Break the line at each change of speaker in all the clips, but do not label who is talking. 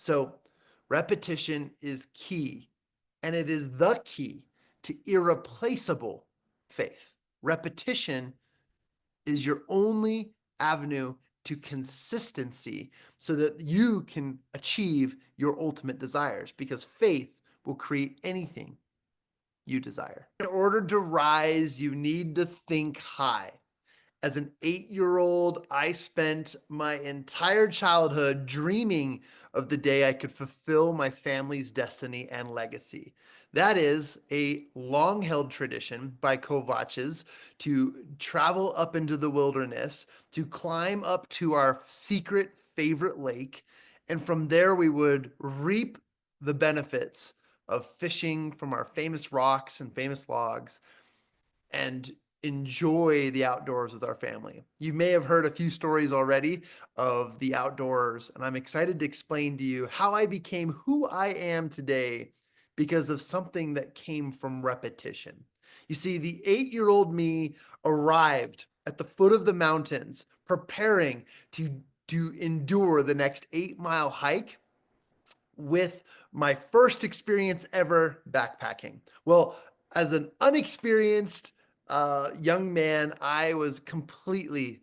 So repetition is key, and it is the key to irreplaceable faith. Repetition is your only avenue to consistency so that you can achieve your ultimate desires, because faith will create anything you desire. In order to rise, you need to think high. As an 8-year-old, I spent my entire childhood dreaming of the day I could fulfill my family's destiny and legacy. That is a long held tradition by Kovaches to travel up into the wilderness, to climb up to our secret favorite lake, and from there we would reap the benefits of fishing from our famous rocks and famous logs and enjoy the outdoors with our family. You may have heard a few stories already of the outdoors, and I'm excited to explain to you how I became who I am today because of something that came from repetition. You see, the 8-year-old me arrived at the foot of the mountains preparing to endure the next 8-mile hike with my first experience ever backpacking. Well, as an unexperienced young man, I was completely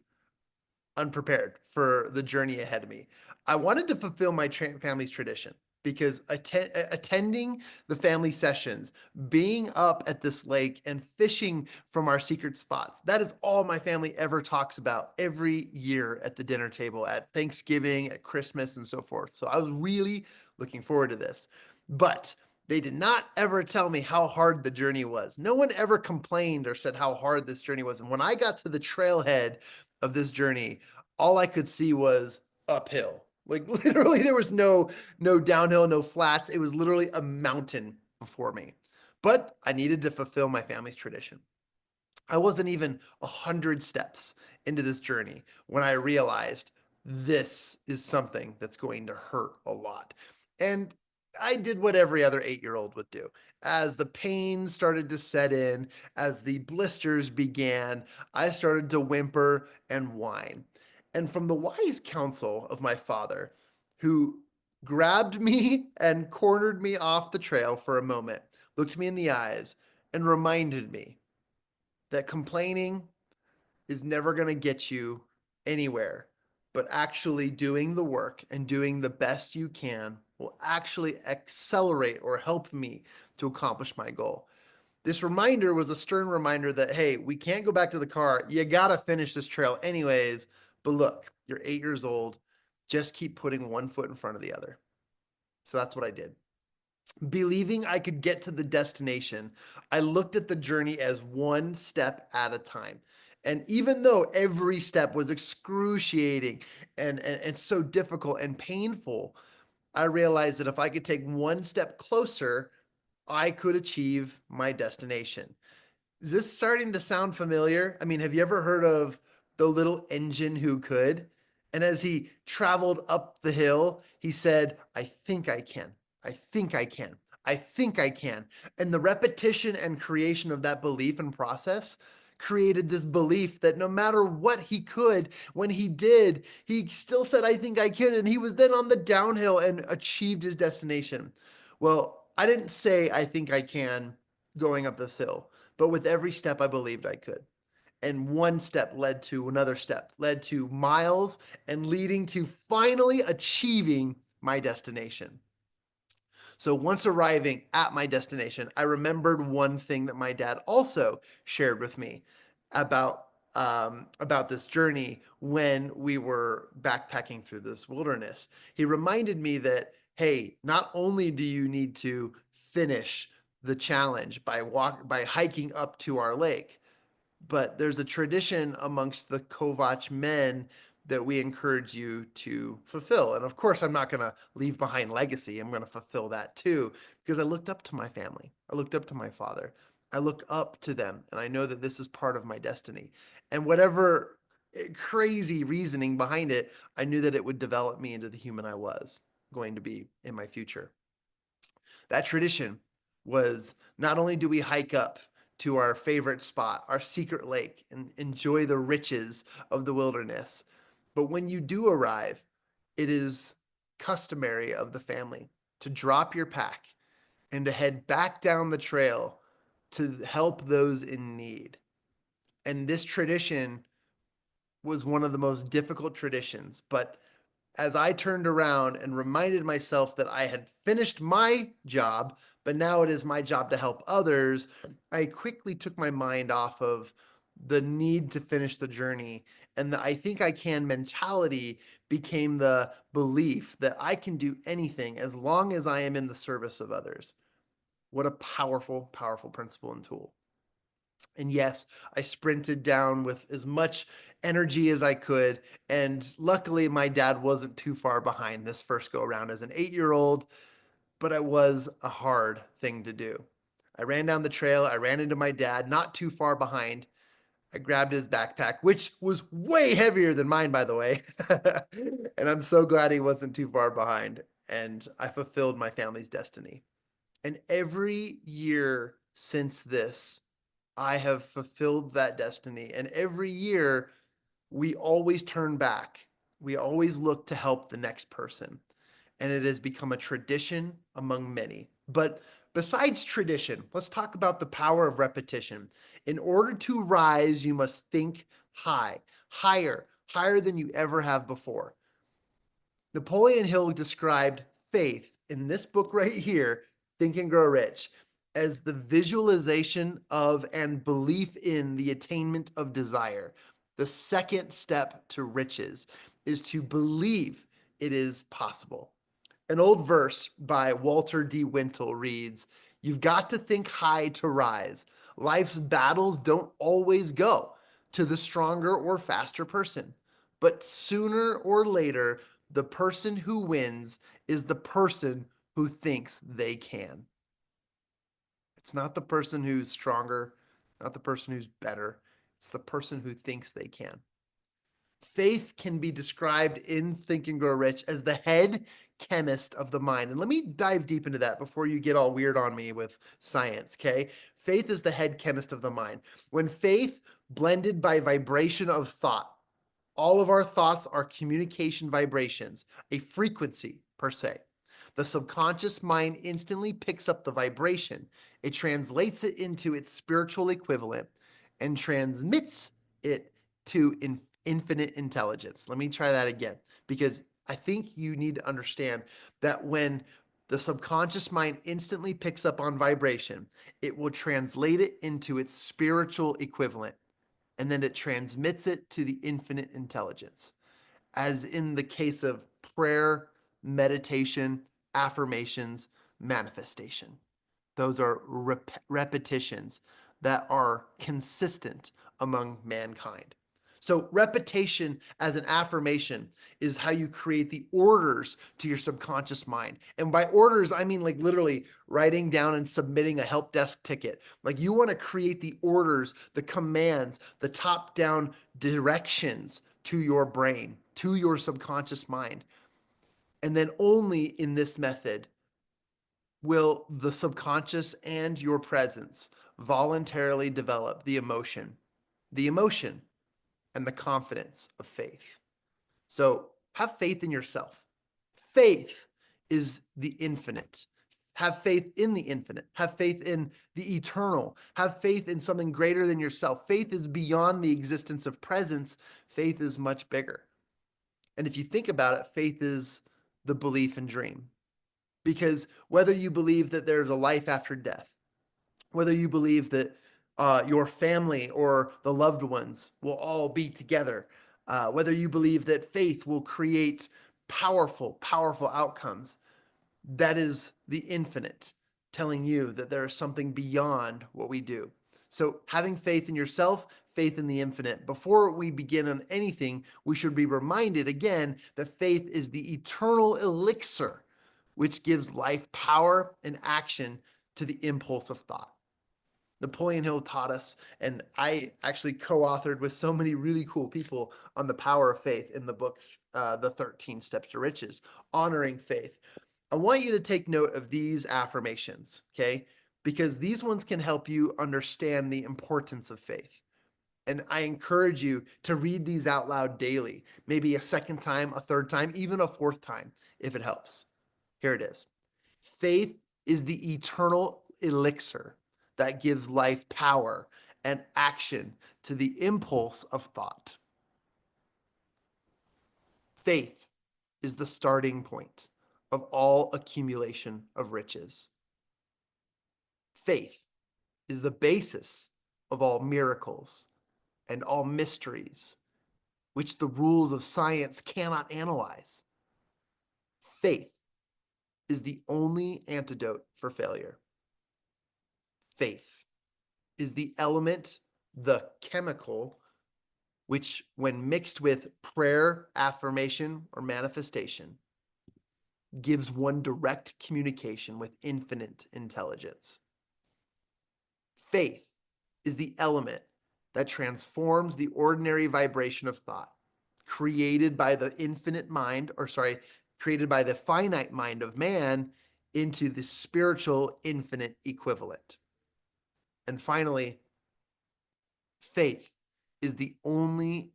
unprepared for the journey ahead of me. I wanted to fulfill my family's tradition because attending the family sessions, being up at this lake and fishing from our secret spots, that is all my family ever talks about every year at the dinner table, at Thanksgiving, at Christmas, and so forth. So I was really looking forward to this. But they did not ever tell me how hard the journey was. No one ever complained or said how hard this journey was. And when I got to the trailhead of this journey, all I could see was uphill. Like literally there was no downhill, no flats. It was literally a mountain before me. But I needed to fulfill my family's tradition. I wasn't even 100 steps into this journey when I realized this is something that's going to hurt a lot. And I did what every other 8-year-old would do. As the pain started to set in, as the blisters began, I started to whimper and whine. And from the wise counsel of my father, who grabbed me and cornered me off the trail for a moment, looked me in the eyes, and reminded me that complaining is never going to get you anywhere, but actually doing the work and doing the best you can will actually accelerate or help me to accomplish my goal. This reminder was a stern reminder that, hey, we can't go back to the car. You got to finish this trail anyways. But look, you're 8 years old. Just keep putting one foot in front of the other. So that's what I did. Believing I could get to the destination, I looked at the journey as one step at a time. And even though every step was excruciating and so difficult and painful, I realized that if I could take one step closer, I could achieve my destination. Is this starting to sound familiar? I mean, have you ever heard of the little engine who could? And as he traveled up the hill, he said, I think I can. I think I can. I think I can. And the repetition and creation of that belief and process created this belief that no matter what he could, when he did, he still said, I think I can. And he was then on the downhill and achieved his destination. Well, I didn't say, I think I can going up this hill, but with every step, I believed I could. And one step led to another step, led to miles, and leading to finally achieving my destination. So once arriving at my destination, I remembered one thing that my dad also shared with me about about this journey when we were backpacking through this wilderness. He reminded me that, hey, not only do you need to finish the challenge by hiking up to our lake, but there's a tradition amongst the Kovach men that we encourage you to fulfill. And of course, I'm not going to leave behind legacy. I'm going to fulfill that too, because I looked up to my family. I looked up to my father. I look up to them, and I know that this is part of my destiny. And whatever crazy reasoning behind it, I knew that it would develop me into the human I was going to be in my future. That tradition was not only do we hike up to our favorite spot, our secret lake, and enjoy the riches of the wilderness, but when you do arrive, it is customary of the family to drop your pack and to head back down the trail to help those in need. And this tradition was one of the most difficult traditions. But as I turned around and reminded myself that I had finished my job, but now it is my job to help others, I quickly took my mind off of the need to finish the journey. And the I think I can mentality became the belief that I can do anything as long as I am in the service of others. What a powerful, powerful principle and tool. And yes, I sprinted down with as much energy as I could. And luckily, my dad wasn't too far behind this first go around as an 8-year-old, but it was a hard thing to do. I ran down the trail. I ran into my dad, not too far behind. I grabbed his backpack, which was way heavier than mine, by the way. And I'm so glad he wasn't too far behind. And I fulfilled my family's destiny. And every year since this, I have fulfilled that destiny. And every year, we always turn back. We always look to help the next person. And it has become a tradition among many. But besides tradition, let's talk about the power of repetition. In order to rise, you must think high, higher, higher than you ever have before. Napoleon Hill described faith in this book right here, Think and Grow Rich, as the visualization of and belief in the attainment of desire. The second step to riches is to believe it is possible. An old verse by Walter D. Wintle reads, "You've got to think high to rise. Life's battles don't always go to the stronger or faster person, but sooner or later, the person who wins is the person who thinks they can." It's not the person who's stronger, not the person who's better. It's the person who thinks they can. Faith can be described in Think and Grow Rich as the head chemist of the mind. And let me dive deep into that before you get all weird on me with science, okay? Faith is the head chemist of the mind. When faith blended by vibration of thought, all of our thoughts are communication vibrations, a frequency per se. The subconscious mind instantly picks up the vibration. It translates it into its spiritual equivalent and transmits it to infinite intelligence. Let me try that again, because I think you need to understand that when the subconscious mind instantly picks up on vibration, it will translate it into its spiritual equivalent, and then it transmits it to the infinite intelligence. As in the case of prayer, meditation, affirmations, manifestation. Those are repetitions that are consistent among mankind. So, repetition as an affirmation is how you create the orders to your subconscious mind. And by orders, I mean like literally writing down and submitting a help desk ticket. Like you want to create the orders, the commands, the top down directions to your brain, to your subconscious mind. And then only in this method will the subconscious and your presence voluntarily develop the emotion and the confidence of faith. So have faith in yourself. Faith is the infinite. Have faith in the infinite. Have faith in the eternal. Have faith in something greater than yourself. Faith is beyond the existence of presence. Faith is much bigger. And if you think about it, faith is the belief and dream. Because whether you believe that there's a life after death, whether you believe that your family or the loved ones will all be together, whether you believe that faith will create powerful, powerful outcomes, that is the infinite telling you that there is something beyond what we do. So, having faith in yourself, faith in the infinite. Before we begin on anything, we should be reminded again that faith is the eternal elixir which gives life power and action to the impulse of thought. Napoleon Hill taught us, and I actually co-authored with so many really cool people on the power of faith in the book, The 13 Steps to Riches, honoring faith. I want you to take note of these affirmations, okay? Because these ones can help you understand the importance of faith. And I encourage you to read these out loud daily, maybe a second time, a third time, even a fourth time, if it helps. Here it is. Faith is the eternal elixir that gives life power and action to the impulse of thought. Faith is the starting point of all accumulation of riches. Faith is the basis of all miracles and all mysteries, which the rules of science cannot analyze. Faith is the only antidote for failure. Faith is the element, the chemical, which, when mixed with prayer, affirmation, or manifestation, gives one direct communication with infinite intelligence. Faith is the element that transforms the ordinary vibration of thought created by the created by the finite mind of man into the spiritual infinite equivalent. And finally, faith is the only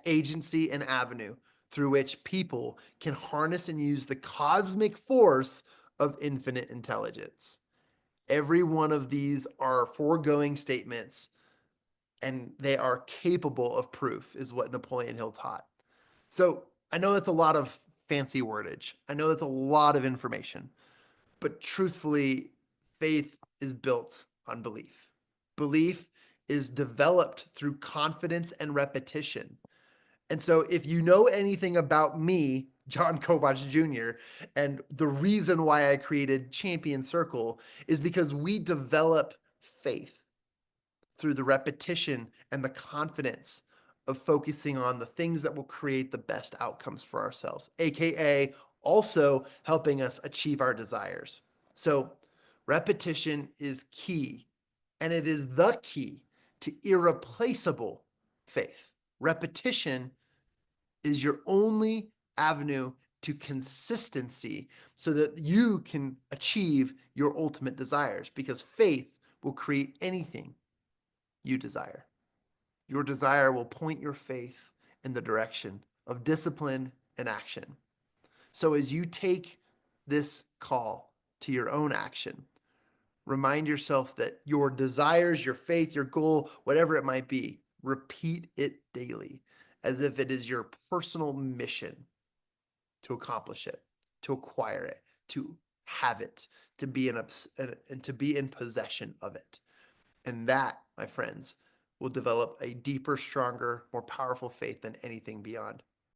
agency and avenue through which people can harness and use the cosmic force of infinite intelligence. Every one of these are foregoing statements, and they are capable of proof, is what Napoleon Hill taught. So I know that's a lot of fancy wordage. I know that's a lot of information, but truthfully, faith is built on belief. Belief is developed through confidence and repetition. And so if you know anything about me, Jon Kovach Jr., and the reason why I created Champion Circle is because we develop faith through the repetition and the confidence of focusing on the things that will create the best outcomes for ourselves, AKA also helping us achieve our desires. So repetition is key, and it is the key to irreplaceable faith. Repetition is your only avenue to consistency so that you can achieve your ultimate desires, because faith will create anything you desire. Your desire will point your faith in the direction of discipline and action. So as you take this call to your own action, remind yourself that your desires, your faith, your goal, whatever it might be, repeat it daily as if it is your personal mission to accomplish it, to acquire it, to have it, to be in possession of it. And that, my friends, will develop a deeper, stronger, more powerful faith than anything beyond.